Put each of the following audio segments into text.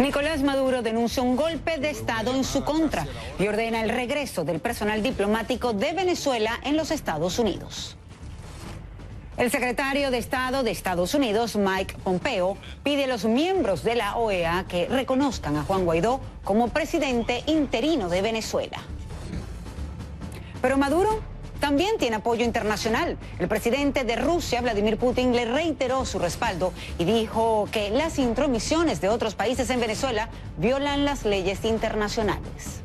Nicolás Maduro denuncia un golpe de Estado en su contra y ordena el regreso del personal diplomático de Venezuela en los Estados Unidos. El secretario de Estado de Estados Unidos, Mike Pompeo, pide a los miembros de la OEA que reconozcan a Juan Guaidó como presidente interino de Venezuela. Pero Maduro también tiene apoyo internacional. El presidente de Rusia, Vladimir Putin, le reiteró su respaldo y dijo que las intromisiones de otros países en Venezuela violan las leyes internacionales.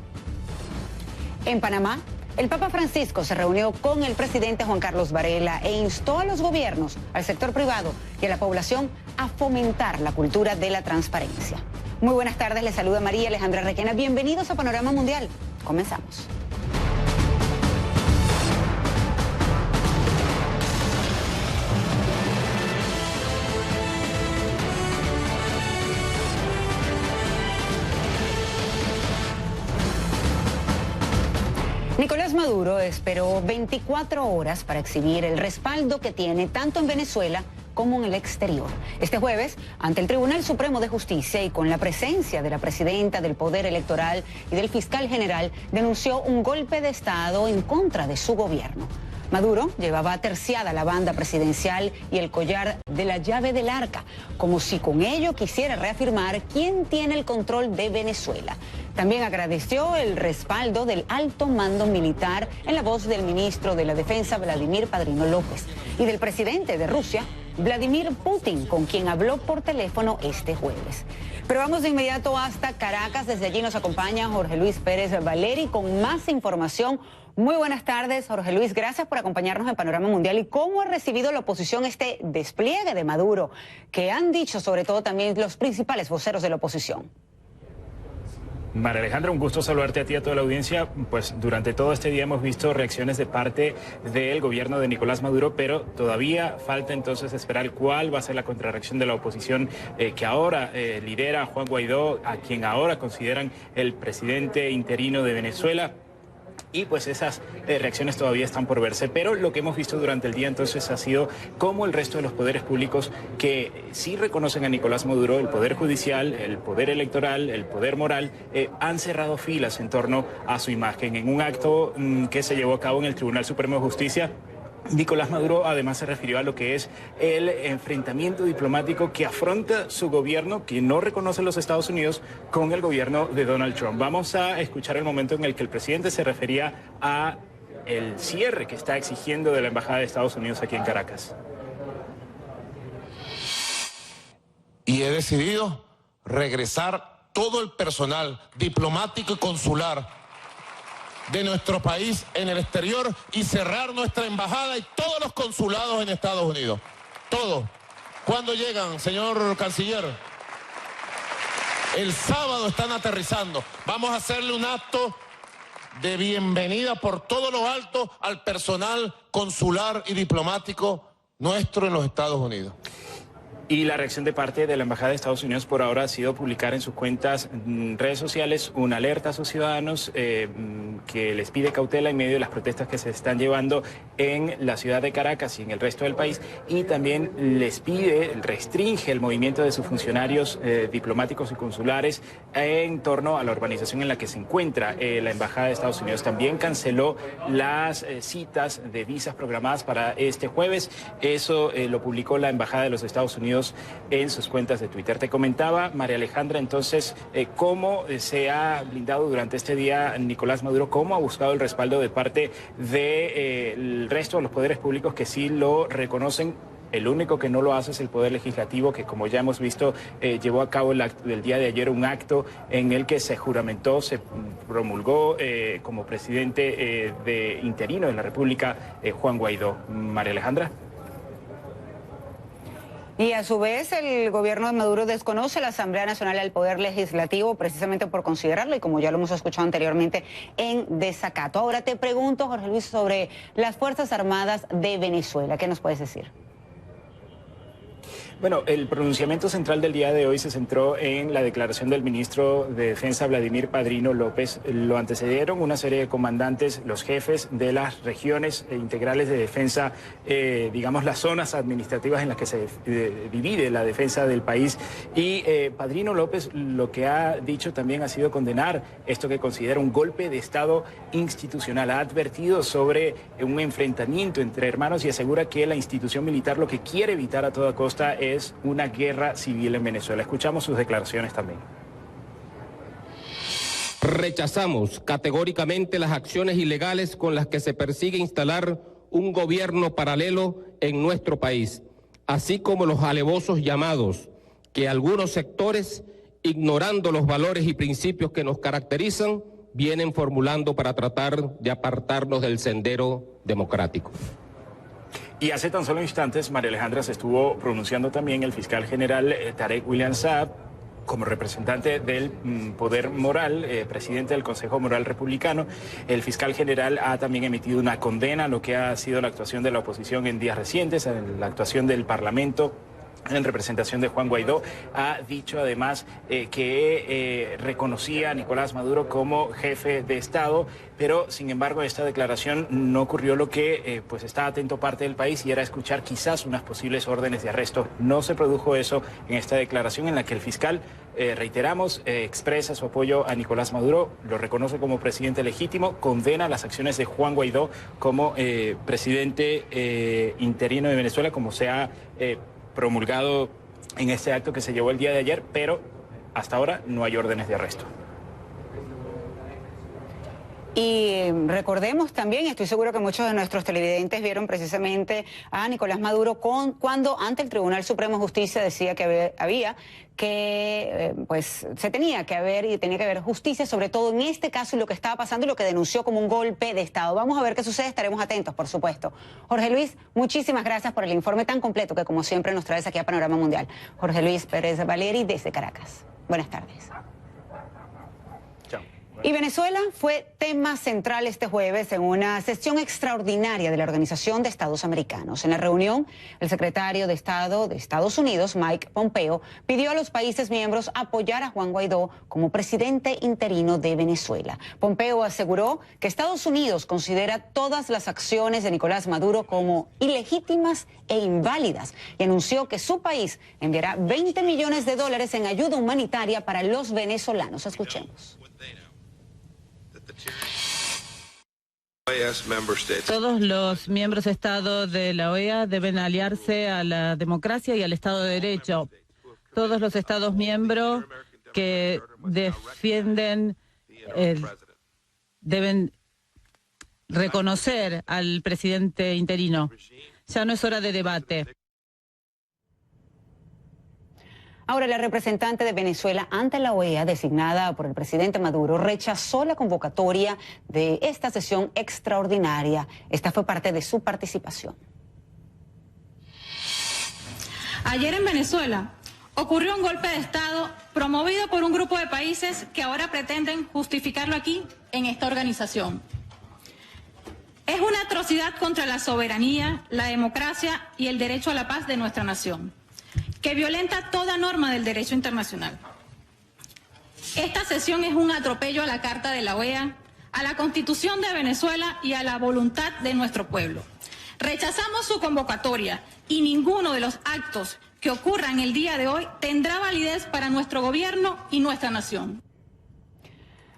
En Panamá, el Papa Francisco se reunió con el presidente Juan Carlos Varela e instó a los gobiernos, al sector privado y a la población a fomentar la cultura de la transparencia. Muy buenas tardes, les saluda María Alejandra Requena. Bienvenidos a Panorama Mundial. Comenzamos. Nicolás Maduro esperó 24 horas para exhibir el respaldo que tiene tanto en Venezuela como en el exterior. Este jueves, ante el Tribunal Supremo de Justicia y con la presencia de la presidenta del Poder Electoral y del fiscal general, denunció un golpe de Estado en contra de su gobierno. Maduro llevaba terciada la banda presidencial y el collar de la llave del arca, como si con ello quisiera reafirmar quién tiene el control de Venezuela. También agradeció el respaldo del alto mando militar en la voz del ministro de la Defensa, Vladimir Padrino López, y del presidente de Rusia, Vladimir Putin, con quien habló por teléfono este jueves. Pero vamos de inmediato hasta Caracas. Desde allí nos acompaña Jorge Luis Pérez Valeri con más información. Muy buenas tardes, Jorge Luis. Gracias por acompañarnos en Panorama Mundial. ¿Y cómo ha recibido la oposición este despliegue de Maduro, que han dicho sobre todo también los principales voceros de la oposición? María Alejandra, un gusto saludarte a ti y a toda la audiencia. Pues durante todo este día hemos visto reacciones de parte del gobierno de Nicolás Maduro, pero todavía falta entonces esperar cuál va a ser la contrarreacción de la oposición que ahora lidera Juan Guaidó, a quien ahora consideran el presidente interino de Venezuela. Y pues esas reacciones todavía están por verse, pero lo que hemos visto durante el día entonces ha sido cómo el resto de los poderes públicos que sí reconocen a Nicolás Maduro, el poder judicial, el poder electoral, el poder moral, han cerrado filas en torno a su imagen. En un acto que se llevó a cabo en el Tribunal Supremo de Justicia, Nicolás Maduro además se refirió a lo que es el enfrentamiento diplomático que afronta su gobierno, que no reconoce los Estados Unidos, con el gobierno de Donald Trump. Vamos a escuchar el momento en el que el presidente se refería a el cierre que está exigiendo de la Embajada de Estados Unidos aquí en Caracas. Y he decidido regresar todo el personal diplomático y consular de nuestro país en el exterior y cerrar nuestra embajada y todos los consulados en Estados Unidos. Todos. ¿Cuándo llegan, señor canciller? El sábado están aterrizando. Vamos a hacerle un acto de bienvenida por todo lo alto al personal consular y diplomático nuestro en los Estados Unidos. Y la reacción de parte de la Embajada de Estados Unidos por ahora ha sido publicar en sus cuentas redes sociales una alerta a sus ciudadanos que les pide cautela en medio de las protestas que se están llevando en la ciudad de Caracas y en el resto del país, y también les restringe el movimiento de sus funcionarios diplomáticos y consulares en torno a la urbanización en la que se encuentra la Embajada de Estados Unidos. También canceló las citas de visas programadas para este jueves. Eso lo publicó la Embajada de los Estados Unidos en sus cuentas de Twitter. Te comentaba, María Alejandra, entonces, cómo se ha blindado durante este día Nicolás Maduro, cómo ha buscado el respaldo de parte del resto de los poderes públicos que sí lo reconocen. El único que no lo hace es el Poder Legislativo, que como ya hemos visto, llevó a cabo el día de ayer un acto en el que se juramentó, se promulgó como presidente de interino de la República Juan Guaidó. María Alejandra. Y a su vez el gobierno de Maduro desconoce la Asamblea Nacional del Poder Legislativo precisamente por considerarlo, y como ya lo hemos escuchado anteriormente, en desacato. Ahora te pregunto, Jorge Luis, sobre las Fuerzas Armadas de Venezuela. ¿Qué nos puedes decir? Bueno, el pronunciamiento central del día de hoy se centró en la declaración del ministro de Defensa, Vladimir Padrino López. Lo antecedieron una serie de comandantes, los jefes de las regiones integrales de defensa, digamos las zonas administrativas en las que se divide la defensa del país. Y Padrino López lo que ha dicho también ha sido condenar esto que considera un golpe de Estado institucional. Ha advertido sobre un enfrentamiento entre hermanos y asegura que la institución militar lo que quiere evitar a toda costa es una guerra civil en Venezuela. Escuchamos sus declaraciones también. Rechazamos categóricamente las acciones ilegales con las que se persigue instalar un gobierno paralelo en nuestro país, así como los alevosos llamados que algunos sectores, ignorando los valores y principios que nos caracterizan, vienen formulando para tratar de apartarnos del sendero democrático. Y hace tan solo instantes, María Alejandra, se estuvo pronunciando también el fiscal general Tarek William Saab como representante del poder moral, presidente del Consejo Moral Republicano. El fiscal general ha también emitido una condena a lo que ha sido la actuación de la oposición en días recientes, en la actuación del Parlamento en representación de Juan Guaidó. Ha dicho además que reconocía a Nicolás Maduro como jefe de Estado, pero sin embargo esta declaración no ocurrió lo que pues está atento parte del país, y era escuchar quizás unas posibles órdenes de arresto. No se produjo eso en esta declaración en la que el fiscal, reiteramos, expresa su apoyo a Nicolás Maduro, lo reconoce como presidente legítimo, condena las acciones de Juan Guaidó como presidente interino de Venezuela, como se ha promulgado en este acto que se llevó el día de ayer, pero hasta ahora no hay órdenes de arresto. Y recordemos también, estoy seguro que muchos de nuestros televidentes vieron precisamente a Nicolás Maduro cuando ante el Tribunal Supremo de Justicia decía que se tenía que haber justicia, sobre todo en este caso y lo que estaba pasando y lo que denunció como un golpe de Estado. Vamos a ver qué sucede, estaremos atentos, por supuesto. Jorge Luis, muchísimas gracias por el informe tan completo que como siempre nos traes aquí a Panorama Mundial. Jorge Luis Pérez Valeri desde Caracas. Buenas tardes. Y Venezuela fue tema central este jueves en una sesión extraordinaria de la Organización de Estados Americanos. En la reunión, el secretario de Estado de Estados Unidos, Mike Pompeo, pidió a los países miembros apoyar a Juan Guaidó como presidente interino de Venezuela. Pompeo aseguró que Estados Unidos considera todas las acciones de Nicolás Maduro como ilegítimas e inválidas y anunció que su país enviará $20 millones en ayuda humanitaria para los venezolanos. Escuchemos. Todos los miembros de Estado de la OEA deben aliarse a la democracia y al Estado de Derecho. Todos los Estados miembros que defienden deben reconocer al presidente interino. Ya no es hora de debate. Ahora, la representante de Venezuela ante la OEA, designada por el presidente Maduro, rechazó la convocatoria de esta sesión extraordinaria. Esta fue parte de su participación. Ayer en Venezuela ocurrió un golpe de Estado promovido por un grupo de países que ahora pretenden justificarlo aquí en esta organización. Es una atrocidad contra la soberanía, la democracia y el derecho a la paz de nuestra nación, que violenta toda norma del derecho internacional. Esta sesión es un atropello a la Carta de la OEA, a la Constitución de Venezuela y a la voluntad de nuestro pueblo. Rechazamos su convocatoria y ninguno de los actos que ocurran el día de hoy tendrá validez para nuestro gobierno y nuestra nación.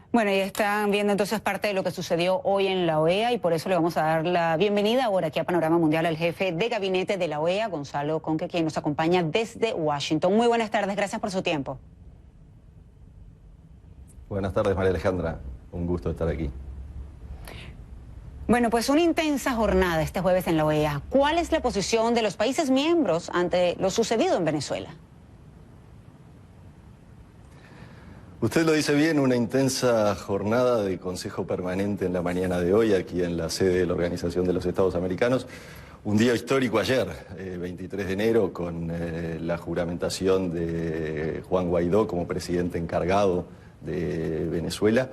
Bueno, y están viendo entonces parte de lo que sucedió hoy en la OEA y por eso le vamos a dar la bienvenida ahora aquí a Panorama Mundial al jefe de gabinete de la OEA, Gonzalo Conque, quien nos acompaña desde Washington. Muy buenas tardes, gracias por su tiempo. Buenas tardes, María Alejandra. Un gusto estar aquí. Bueno, pues una intensa jornada este jueves en la OEA. ¿Cuál es la posición de los países miembros ante lo sucedido en Venezuela? Usted lo dice bien, una intensa jornada de Consejo Permanente en la mañana de hoy, aquí en la sede de la Organización de los Estados Americanos. Un día histórico ayer, 23 de enero, con la juramentación de Juan Guaidó como presidente encargado de Venezuela.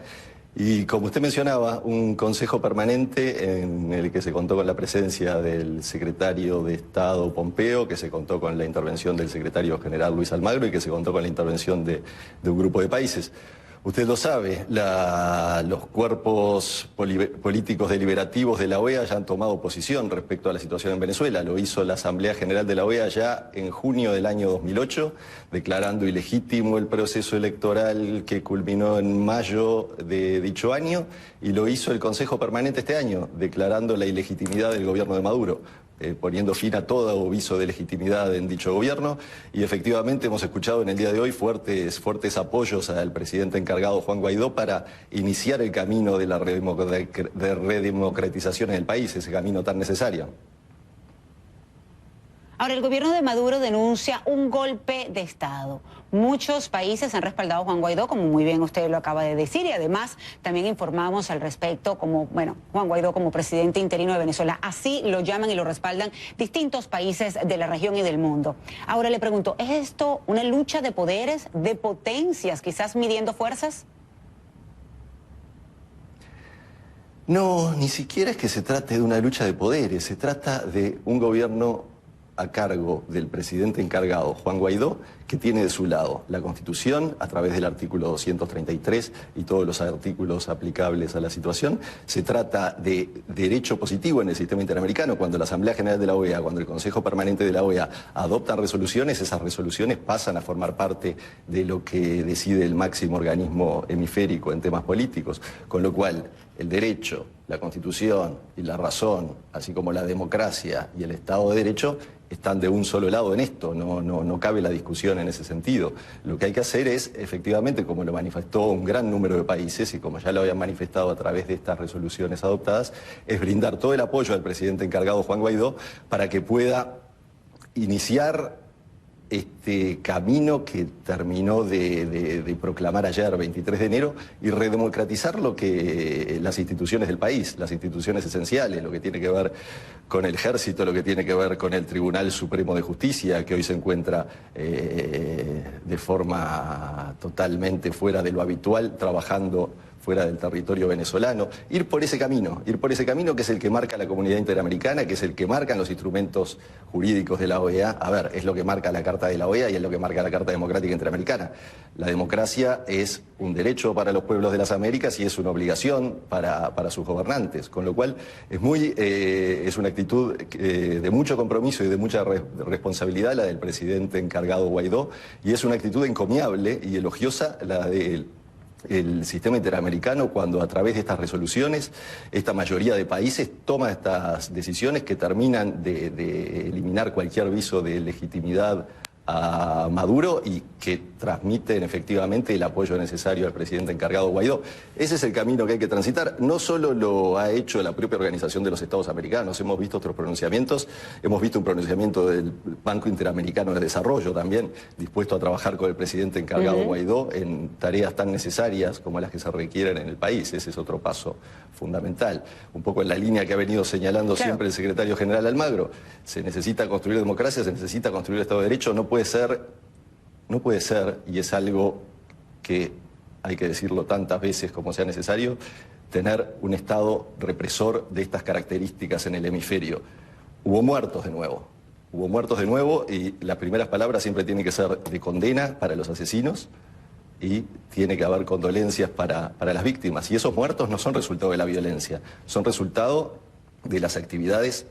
Y como usted mencionaba, un consejo permanente en el que se contó con la presencia del secretario de Estado Pompeo, que se contó con la intervención del secretario general Luis Almagro y que se contó con la intervención de un grupo de países. Usted lo sabe, los cuerpos políticos deliberativos de la OEA ya han tomado posición respecto a la situación en Venezuela. Lo hizo la Asamblea General de la OEA ya en junio del año 2008, declarando ilegítimo el proceso electoral que culminó en mayo de dicho año, y lo hizo el Consejo Permanente este año, declarando la ilegitimidad del gobierno de Maduro, poniendo fin a todo viso de legitimidad en dicho gobierno, y efectivamente hemos escuchado en el día de hoy fuertes apoyos al presidente encargado Juan Guaidó para iniciar el camino de la redemocratización en el país, ese camino tan necesario. Ahora, el gobierno de Maduro denuncia un golpe de Estado. Muchos países han respaldado a Juan Guaidó, como muy bien usted lo acaba de decir, y además también informamos al respecto Juan Guaidó como presidente interino de Venezuela. Así lo llaman y lo respaldan distintos países de la región y del mundo. Ahora le pregunto, ¿es esto una lucha de poderes, de potencias, quizás midiendo fuerzas? No, ni siquiera es que se trate de una lucha de poderes, se trata de un gobierno a cargo del presidente encargado, Juan Guaidó, que tiene de su lado la Constitución a través del artículo 233 y todos los artículos aplicables a la situación. Se trata de derecho positivo en el sistema interamericano. Cuando la Asamblea General de la OEA, cuando el Consejo Permanente de la OEA adoptan resoluciones, esas resoluciones pasan a formar parte de lo que decide el máximo organismo hemisférico en temas políticos, con lo cual el derecho, la Constitución y la razón, así como la democracia y el Estado de Derecho, están de un solo lado en esto, no cabe la discusión en ese sentido. Lo que hay que hacer es, efectivamente, como lo manifestó un gran número de países y como ya lo habían manifestado a través de estas resoluciones adoptadas, es brindar todo el apoyo al presidente encargado Juan Guaidó para que pueda iniciar este camino que terminó de proclamar ayer, 23 de enero, y redemocratizar las instituciones del país, las instituciones esenciales, lo que tiene que ver con el ejército, lo que tiene que ver con el Tribunal Supremo de Justicia, que hoy se encuentra de forma totalmente fuera de lo habitual, trabajando fuera del territorio venezolano, ir por ese camino que es el que marca la comunidad interamericana, que es el que marcan los instrumentos jurídicos de la OEA. A ver, es lo que marca la Carta de la OEA y es lo que marca la Carta Democrática Interamericana. La democracia es un derecho para los pueblos de las Américas y es una obligación para sus gobernantes, con lo cual es una actitud de mucho compromiso y de mucha responsabilidad la del presidente encargado Guaidó, y es una actitud encomiable y elogiosa la de el sistema interamericano cuando a través de estas resoluciones esta mayoría de países toma estas decisiones que terminan de eliminar cualquier viso de legitimidad a Maduro y que transmiten efectivamente el apoyo necesario al presidente encargado Guaidó. Ese es el camino que hay que transitar. No solo lo ha hecho la propia Organización de los Estados Americanos, hemos visto otros pronunciamientos, hemos visto un pronunciamiento del Banco Interamericano de Desarrollo también, dispuesto a trabajar con el presidente encargado Guaidó en tareas tan necesarias como las que se requieren en el país. Ese es otro paso fundamental. Un poco en la línea que ha venido señalando siempre el secretario general Almagro. Se necesita construir democracia, se necesita construir Estado de Derecho, no puede ser, y es algo que hay que decirlo tantas veces como sea necesario, tener un Estado represor de estas características en el hemisferio. Hubo muertos de nuevo y las primeras palabras siempre tienen que ser de condena para los asesinos y tiene que haber condolencias para las víctimas. Y esos muertos no son resultado de la violencia, son resultado de las actividades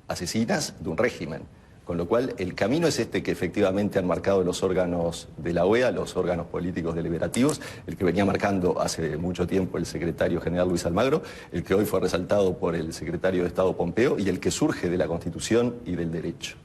asesinas de un régimen. Con lo cual, el camino es este que efectivamente han marcado los órganos de la OEA, los órganos políticos deliberativos, el que venía marcando hace mucho tiempo el secretario general Luis Almagro, el que hoy fue resaltado por el secretario de Estado Pompeo y el que surge de la Constitución y del derecho.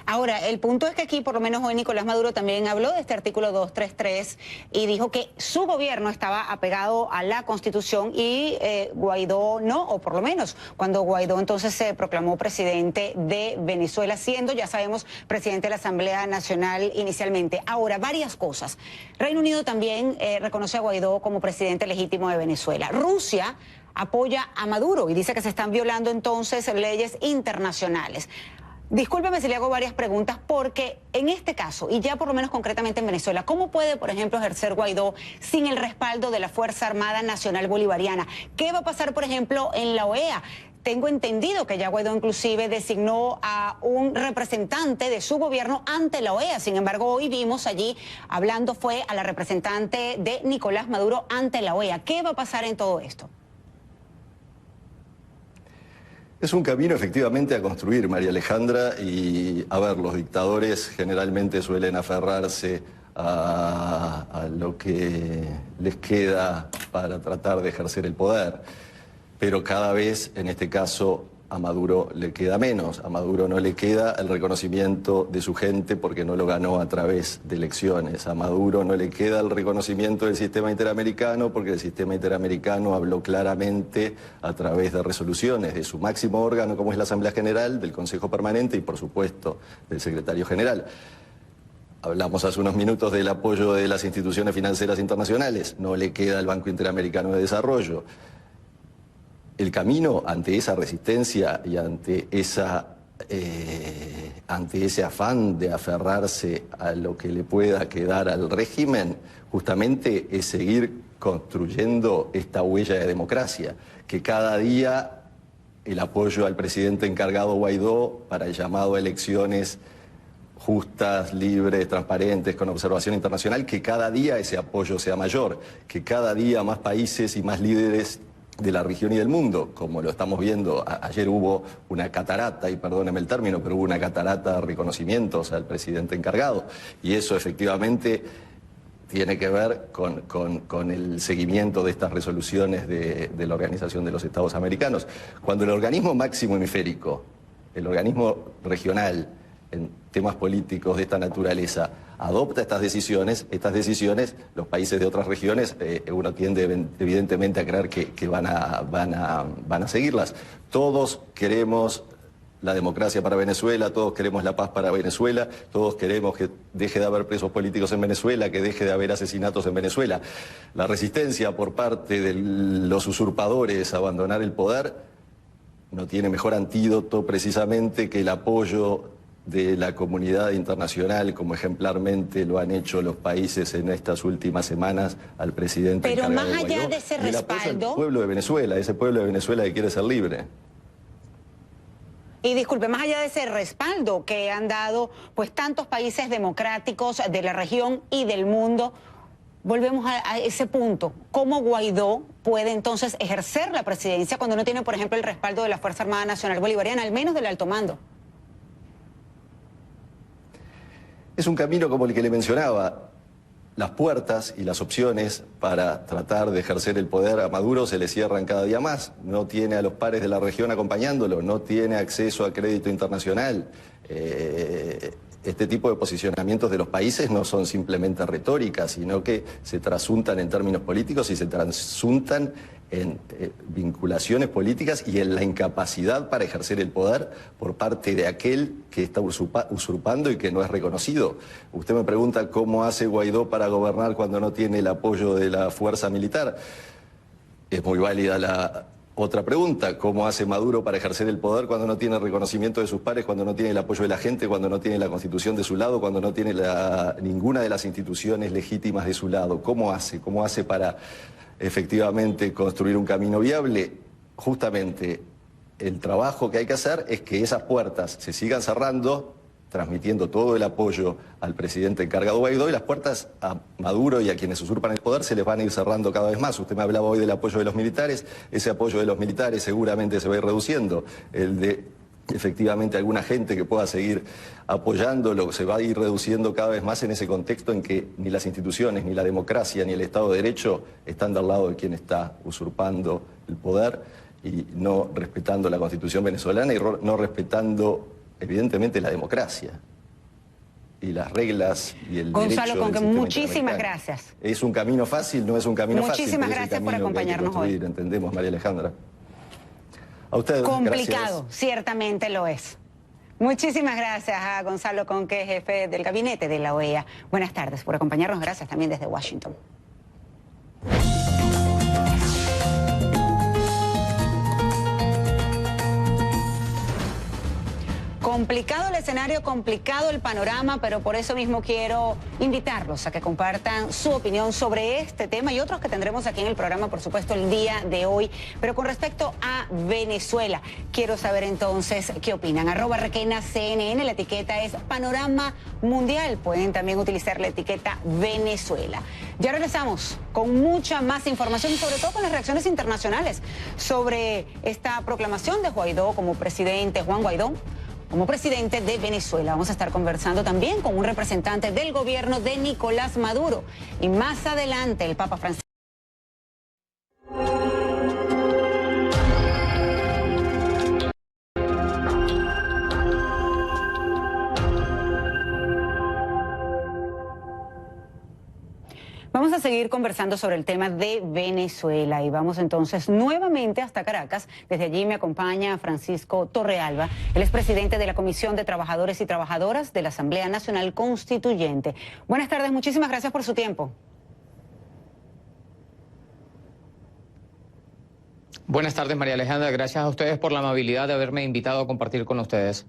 Ahora, el punto es que aquí, por lo menos hoy, Nicolás Maduro también habló de este artículo 233 y dijo que su gobierno estaba apegado a la Constitución y Guaidó no, o por lo menos cuando Guaidó entonces se proclamó presidente de Venezuela, siendo, ya sabemos, presidente de la Asamblea Nacional inicialmente. Ahora, varias cosas. Reino Unido también reconoce a Guaidó como presidente legítimo de Venezuela. Rusia apoya a Maduro y dice que se están violando entonces leyes internacionales. Discúlpeme si le hago varias preguntas, porque en este caso, y ya por lo menos concretamente en Venezuela, ¿cómo puede, por ejemplo, ejercer Guaidó sin el respaldo de la Fuerza Armada Nacional Bolivariana? ¿Qué va a pasar, por ejemplo, en la OEA? Tengo entendido que ya Guaidó inclusive designó a un representante de su gobierno ante la OEA. Sin embargo, hoy vimos allí, hablando fue a la representante de Nicolás Maduro ante la OEA. ¿Qué va a pasar en todo esto? Es un camino efectivamente a construir, María Alejandra, y a ver, los dictadores generalmente suelen aferrarse a lo que les queda para tratar de ejercer el poder, pero cada vez, en este caso, a Maduro le queda menos. A Maduro no le queda el reconocimiento de su gente porque no lo ganó a través de elecciones. A Maduro no le queda el reconocimiento del sistema interamericano porque el sistema interamericano habló claramente a través de resoluciones de su máximo órgano, como es la Asamblea General, del Consejo Permanente y, por supuesto, del Secretario General. Hablamos hace unos minutos del apoyo de las instituciones financieras internacionales. No le queda al Banco Interamericano de Desarrollo. El camino ante esa resistencia y ante ese afán de aferrarse a lo que le pueda quedar al régimen, justamente es seguir construyendo esta huella de democracia, que cada día el apoyo al presidente encargado Guaidó para el llamado a elecciones justas, libres, transparentes, con observación internacional, que cada día ese apoyo sea mayor, que cada día más países y más líderes de la región y del mundo, como lo estamos viendo. Ayer hubo una catarata, y perdóneme el término, pero hubo una catarata de reconocimientos al presidente encargado, y eso efectivamente tiene que ver con el seguimiento de estas resoluciones de la Organización de los Estados Americanos. Cuando el organismo máximo hemisférico, el organismo regional, en temas políticos de esta naturaleza, adopta estas decisiones, los países de otras regiones, uno tiende evidentemente a creer que van a seguirlas. Todos queremos la democracia para Venezuela, todos queremos la paz para Venezuela, todos queremos que deje de haber presos políticos en Venezuela, que deje de haber asesinatos en Venezuela. La resistencia por parte de los usurpadores a abandonar el poder no tiene mejor antídoto precisamente que el apoyo de la comunidad internacional, como ejemplarmente lo han hecho los países en estas últimas semanas al presidente Pero encargado más allá Guaidó, de ese y el apoyo respaldo, al pueblo de Venezuela, ese pueblo de Venezuela que quiere ser libre. y disculpe, más allá de ese respaldo que han dado pues tantos países democráticos de la región y del mundo, volvemos a ese punto. ¿Cómo Guaidó puede entonces ejercer la presidencia cuando no tiene, por ejemplo, el respaldo de la Fuerza Armada Nacional Bolivariana, al menos del alto mando? Es un camino como el que le mencionaba. Las puertas y las opciones para tratar de ejercer el poder a Maduro se le cierran cada día más. No tiene a los pares de la región acompañándolo, no tiene acceso a crédito internacional. Este tipo de posicionamientos de los países no son simplemente retóricas, sino que se trasuntan en términos políticos y se trasuntan en vinculaciones políticas y en la incapacidad para ejercer el poder por parte de aquel que está usurpando y que no es reconocido. Usted me pregunta cómo hace Guaidó para gobernar cuando no tiene el apoyo de la fuerza militar. Es muy válida la otra pregunta: ¿cómo hace Maduro para ejercer el poder cuando no tiene reconocimiento de sus pares, cuando no tiene el apoyo de la gente, cuando no tiene la Constitución de su lado, cuando no tiene ninguna de las instituciones legítimas de su lado? ¿Cómo hace? ¿Cómo hace para efectivamente construir un camino viable? Justamente el trabajo que hay que hacer es que esas puertas se sigan cerrando, transmitiendo todo el apoyo al presidente encargado Guaidó, y las puertas a Maduro y a quienes usurpan el poder se les van a ir cerrando cada vez más. Usted me hablaba hoy del apoyo de los militares. Ese apoyo de los militares seguramente se va a ir reduciendo. El de efectivamente alguna gente que pueda seguir apoyándolo se va a ir reduciendo cada vez más en ese contexto en que ni las instituciones, ni la democracia, ni el Estado de Derecho están del lado de quien está usurpando el poder y no respetando la Constitución venezolana y no respetando evidentemente la democracia y las reglas y el Gonzalo derecho Conque, del sistema muchísimas interamericano. gracias. ¿Es un camino fácil? No es un camino fácil. Muchísimas pero es el gracias por camino que hay que acompañarnos construir, hoy. Entendemos, María Alejandra. A usted, Complicado, gracias. ciertamente lo es. Muchísimas gracias a Gonzalo Conque, jefe del gabinete de la OEA. Buenas tardes por acompañarnos. Gracias también desde Washington. Complicado el escenario, complicado el panorama, pero por eso mismo quiero invitarlos a que compartan su opinión sobre este tema y otros que tendremos aquí en el programa, por supuesto, el día de hoy. Pero con respecto a Venezuela, quiero saber entonces qué opinan. @RequenaCNN, la etiqueta es Panorama Mundial. Pueden también utilizar la etiqueta Venezuela. Ya regresamos con mucha más información y sobre todo con las reacciones internacionales sobre esta proclamación de Guaidó como presidente, Juan Guaidó, como presidente de Venezuela. Vamos a estar conversando también con un representante del gobierno de Nicolás Maduro. Y más adelante, el Papa Francisco. Vamos a seguir conversando sobre el tema de Venezuela y vamos entonces nuevamente hasta Caracas. Desde allí me acompaña Francisco Torrealba, él es presidente de la Comisión de Trabajadores y Trabajadoras de la Asamblea Nacional Constituyente. Buenas tardes, muchísimas gracias por su tiempo. Buenas tardes, María Alejandra. Gracias a ustedes por la amabilidad de haberme invitado a compartir con ustedes.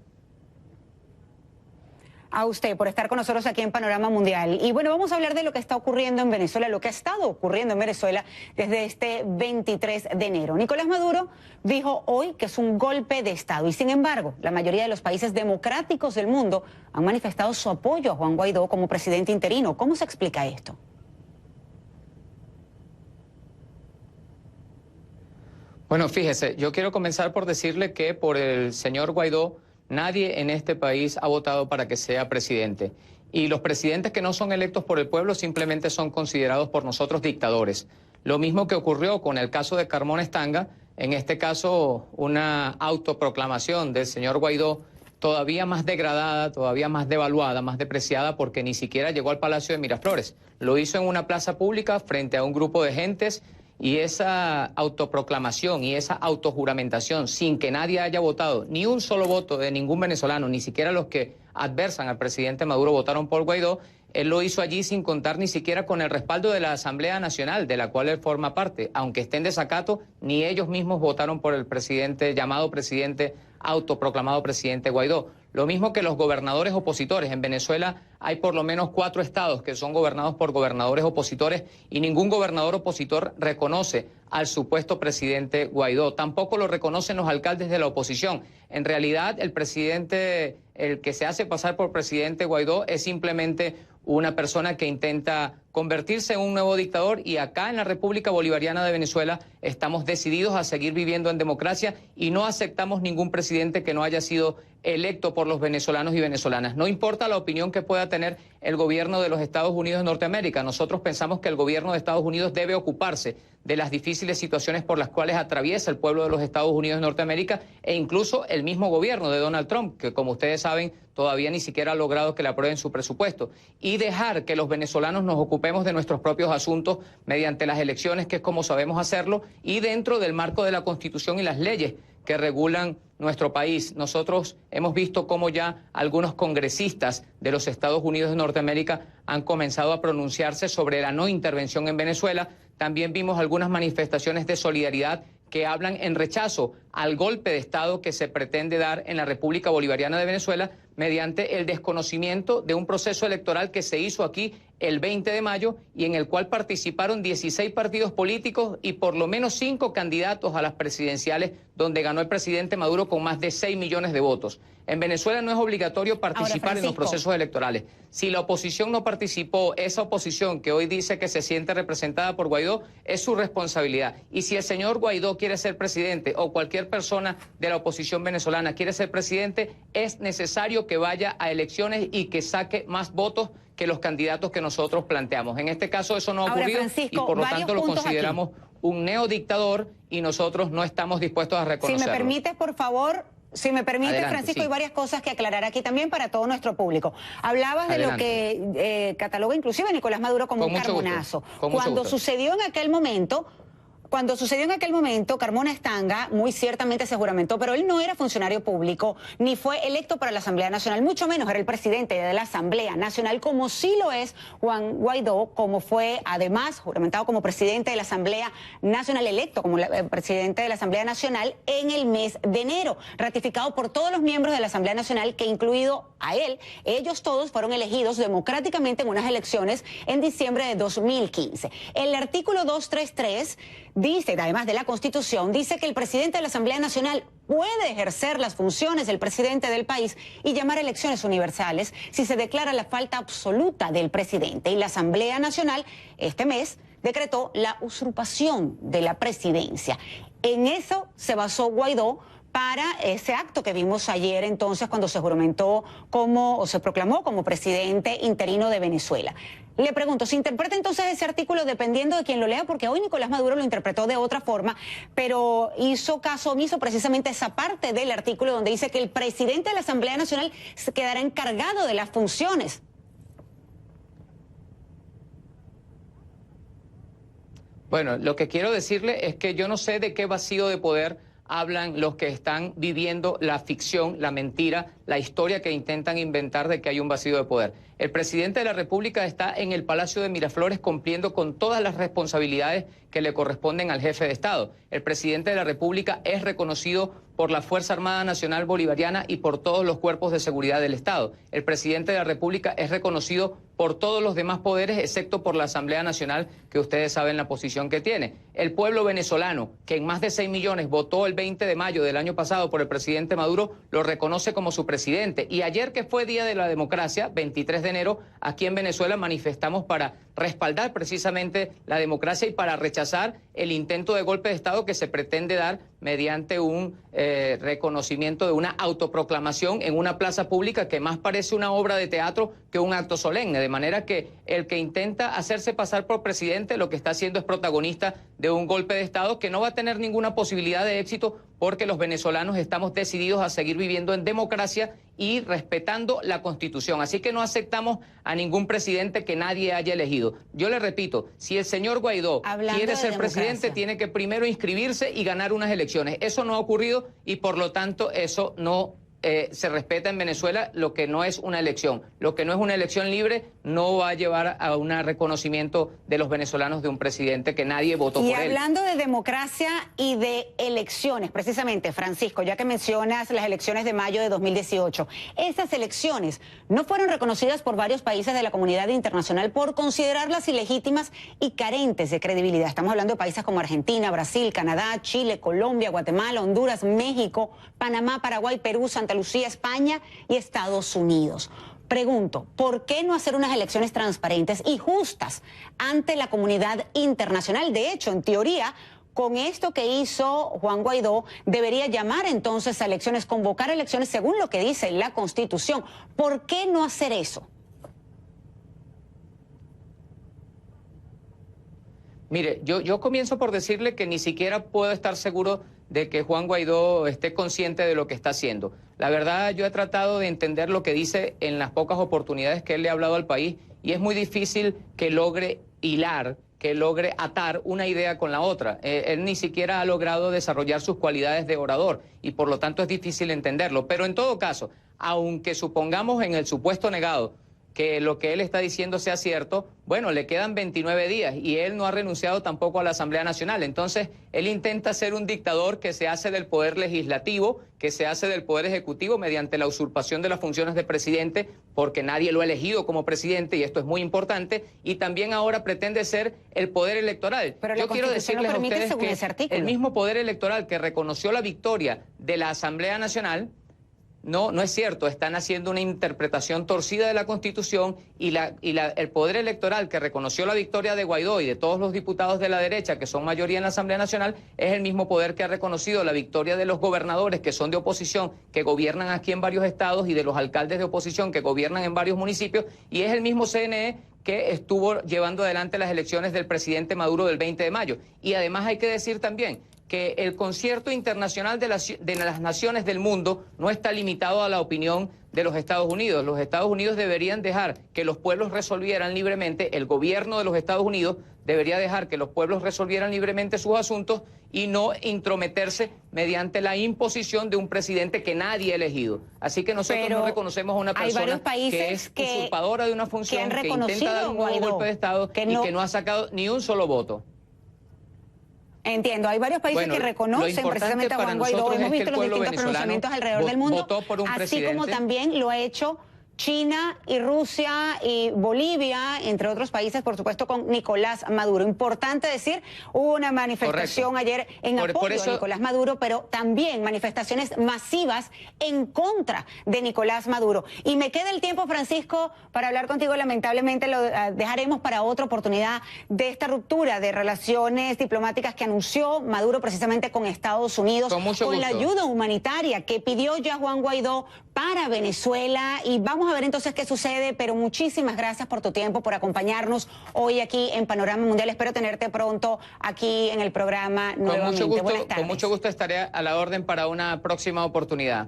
A usted por estar con nosotros aquí en Panorama Mundial. Y bueno, vamos a hablar de lo que está ocurriendo en Venezuela, lo que ha estado ocurriendo en Venezuela desde este 23 de enero. Nicolás Maduro dijo hoy que es un golpe de Estado y sin embargo, la mayoría de los países democráticos del mundo han manifestado su apoyo a Juan Guaidó como presidente interino. ¿Cómo se explica esto? Bueno, fíjese, yo quiero comenzar por decirle que por el señor Guaidó nadie en este país ha votado para que sea presidente. Y los presidentes que no son electos por el pueblo simplemente son considerados por nosotros dictadores. Lo mismo que ocurrió con el caso de Carmona Estanga, en este caso una autoproclamación del señor Guaidó todavía más degradada, todavía más devaluada, más depreciada, porque ni siquiera llegó al Palacio de Miraflores. Lo hizo en una plaza pública frente a un grupo de gentes. Y esa autoproclamación y esa autojuramentación sin que nadie haya votado, ni un solo voto de ningún venezolano, ni siquiera los que adversan al presidente Maduro votaron por Guaidó, él lo hizo allí sin contar ni siquiera con el respaldo de la Asamblea Nacional, de la cual él forma parte. Aunque esté en desacato, ni ellos mismos votaron por el presidente, llamado presidente, autoproclamado presidente Guaidó. Lo mismo que los gobernadores opositores. En Venezuela hay por lo menos 4 estados que son gobernados por gobernadores opositores y ningún gobernador opositor reconoce al supuesto presidente Guaidó. Tampoco lo reconocen los alcaldes de la oposición. En realidad, el presidente, el que se hace pasar por presidente Guaidó, es simplemente una persona que intenta convertirse en un nuevo dictador y acá en la República Bolivariana de Venezuela estamos decididos a seguir viviendo en democracia y no aceptamos ningún presidente que no haya sido electo por los venezolanos y venezolanas. No importa la opinión que pueda tener el gobierno de los Estados Unidos de Norteamérica, nosotros pensamos que el gobierno de Estados Unidos debe ocuparse de las difíciles situaciones por las cuales atraviesa el pueblo de los Estados Unidos de Norteamérica e incluso el mismo gobierno de Donald Trump, que como ustedes saben todavía ni siquiera ha logrado que le aprueben su presupuesto, y dejar que los venezolanos nos ocupemos de nuestros propios asuntos mediante las elecciones, que es como sabemos hacerlo, y dentro del marco de la Constitución y las leyes que regulan nuestro país. Nosotros hemos visto cómo ya algunos congresistas de los Estados Unidos de Norteamérica han comenzado a pronunciarse sobre la no intervención en Venezuela. También vimos algunas manifestaciones de solidaridad que hablan en rechazo al golpe de Estado que se pretende dar en la República Bolivariana de Venezuela mediante el desconocimiento de un proceso electoral que se hizo aquí el 20 de mayo y en el cual participaron 16 partidos políticos y por lo menos 5 candidatos a las presidenciales, donde ganó el presidente Maduro con más de 6 millones de votos. En Venezuela no es obligatorio participar en los procesos electorales. Si la oposición no participó, esa oposición que hoy dice que se siente representada por Guaidó, es su responsabilidad. Y si el señor Guaidó quiere ser presidente o cualquier persona de la oposición venezolana quiere ser presidente, es necesario que vaya a elecciones y que saque más votos que los candidatos que nosotros planteamos. En este caso eso no ha ocurrido y por lo tanto lo consideramos un neodictador y nosotros no estamos dispuestos a reconocerlo. Si me permite, por favor... Si me permite, adelante, Francisco, sí. Hay varias cosas que aclarar aquí también para todo nuestro público. Hablabas adelante. De lo que cataloga inclusive Nicolás Maduro como un carbonazo. Cuando sucedió en aquel momento, Cuando sucedió en aquel momento, Carmona Estanga muy ciertamente se juramentó, pero él no era funcionario público ni fue electo para la Asamblea Nacional, mucho menos era el presidente de la Asamblea Nacional, como sí lo es Juan Guaidó, como fue además juramentado como presidente de la Asamblea Nacional, electo como presidente de la Asamblea Nacional en el mes de enero, ratificado por todos los miembros de la Asamblea Nacional, que incluido a él, ellos todos fueron elegidos democráticamente en unas elecciones en diciembre de 2015. El artículo 233 dice, además de la Constitución, dice que el presidente de la Asamblea Nacional puede ejercer las funciones del presidente del país y llamar a elecciones universales si se declara la falta absoluta del presidente. Y la Asamblea Nacional este mes decretó la usurpación de la presidencia. En eso se basó Guaidó para ese acto que vimos ayer entonces cuando se juramentó o se proclamó como presidente interino de Venezuela. Le pregunto, ¿se interpreta entonces ese artículo dependiendo de quien lo lea? Porque hoy Nicolás Maduro lo interpretó de otra forma, pero hizo caso omiso precisamente esa parte del artículo donde dice que el presidente de la Asamblea Nacional se quedará encargado de las funciones. Bueno, lo que quiero decirle es que yo no sé de qué vacío de poder hablan los que están viviendo la ficción, la mentira, la historia que intentan inventar de que hay un vacío de poder. El presidente de la República está en el Palacio de Miraflores cumpliendo con todas las responsabilidades que le corresponden al jefe de Estado. El presidente de la República es reconocido por la Fuerza Armada Nacional Bolivariana y por todos los cuerpos de seguridad del Estado. El presidente de la República es reconocido por todos los demás poderes, excepto por la Asamblea Nacional, que ustedes saben la posición que tiene. El pueblo venezolano, que en más de 6 millones votó el 20 de mayo del año pasado por el presidente Maduro, lo reconoce como su presidente. Y ayer, que fue Día de la Democracia, 23 de enero, aquí en Venezuela manifestamos para respaldar precisamente la democracia y para rechazar el intento de golpe de Estado que se pretende dar mediante un reconocimiento de una autoproclamación en una plaza pública que más parece una obra de teatro que un acto solemne, de manera que el que intenta hacerse pasar por presidente lo que está haciendo es protagonista de un golpe de Estado que no va a tener ninguna posibilidad de éxito porque los venezolanos estamos decididos a seguir viviendo en democracia y respetando la Constitución. Así que no aceptamos a ningún presidente que nadie haya elegido. Yo le repito, si el señor Guaidó quiere ser presidente, tiene que primero inscribirse y ganar unas elecciones. Eso no ha ocurrido y por lo tanto eso no se respeta en Venezuela, lo que no es una elección. Lo que no es una elección libre no va a llevar a un reconocimiento de los venezolanos de un presidente que nadie votó por él. Y hablando de democracia y de elecciones, precisamente, Francisco, ya que mencionas las elecciones de mayo de 2018, esas elecciones no fueron reconocidas por varios países de la comunidad internacional por considerarlas ilegítimas y carentes de credibilidad. Estamos hablando de países como Argentina, Brasil, Canadá, Chile, Colombia, Guatemala, Honduras, México, Panamá, Paraguay, Perú, Santa Lucía, España y Estados Unidos. Pregunto, ¿por qué no hacer unas elecciones transparentes y justas ante la comunidad internacional? De hecho, en teoría, con esto que hizo Juan Guaidó, debería llamar entonces a elecciones, convocar elecciones según lo que dice la Constitución. ¿Por qué no hacer eso? Mire, yo comienzo por decirle que ni siquiera puedo estar seguro de que Juan Guaidó esté consciente de lo que está haciendo. La verdad, yo he tratado de entender lo que dice en las pocas oportunidades que él le ha hablado al país y es muy difícil que logre hilar, que logre atar una idea con la otra. Él ni siquiera ha logrado desarrollar sus cualidades de orador y por lo tanto es difícil entenderlo. Pero en todo caso, aunque supongamos en el supuesto negado que lo que él está diciendo sea cierto, bueno, le quedan 29 días y él no ha renunciado tampoco a la Asamblea Nacional. Entonces, él intenta ser un dictador que se hace del poder legislativo, que se hace del poder ejecutivo mediante la usurpación de las funciones de presidente, porque nadie lo ha elegido como presidente y esto es muy importante, y también ahora pretende ser el poder electoral. Pero yo quiero decirles a ustedes que el mismo poder electoral que reconoció la victoria de la Asamblea Nacional, no es cierto, están haciendo una interpretación torcida de la Constitución y el Poder Electoral que reconoció la victoria de Guaidó y de todos los diputados de la derecha, que son mayoría en la Asamblea Nacional, es el mismo poder que ha reconocido la victoria de los gobernadores que son de oposición, que gobiernan aquí en varios estados, y de los alcaldes de oposición que gobiernan en varios municipios, y es el mismo CNE que estuvo llevando adelante las elecciones del presidente Maduro del 20 de mayo. Y además hay que decir también que el concierto internacional de las naciones del mundo no está limitado a la opinión de los Estados Unidos. Los Estados Unidos deberían dejar que los pueblos resolvieran libremente, el gobierno de los Estados Unidos debería dejar que los pueblos resolvieran libremente sus asuntos y no intrometerse mediante la imposición de un presidente que nadie ha elegido. Así que nosotros no reconocemos a una persona que es usurpadora de una función, que intenta dar un nuevo golpe de Estado y que no ha sacado ni un solo voto. Entiendo, hay varios países que reconocen precisamente a Juan Guaidó. Hemos visto los distintos pronunciamientos alrededor del mundo, así como también lo ha hecho China y Rusia y Bolivia, entre otros países, por supuesto, con Nicolás Maduro. Importante decir, hubo una manifestación ayer en apoyo a Nicolás Maduro, pero también manifestaciones masivas en contra de Nicolás Maduro. Y me queda el tiempo, Francisco, para hablar contigo. Lamentablemente lo dejaremos para otra oportunidad de esta ruptura de relaciones diplomáticas que anunció Maduro precisamente con Estados Unidos, con la ayuda humanitaria que pidió ya Juan Guaidó para Venezuela. Y vamos a ver entonces qué sucede, pero muchísimas gracias por tu tiempo, por acompañarnos hoy aquí en Panorama Mundial. Espero tenerte pronto aquí en el programa nuevamente. Con mucho gusto estaré a la orden para una próxima oportunidad.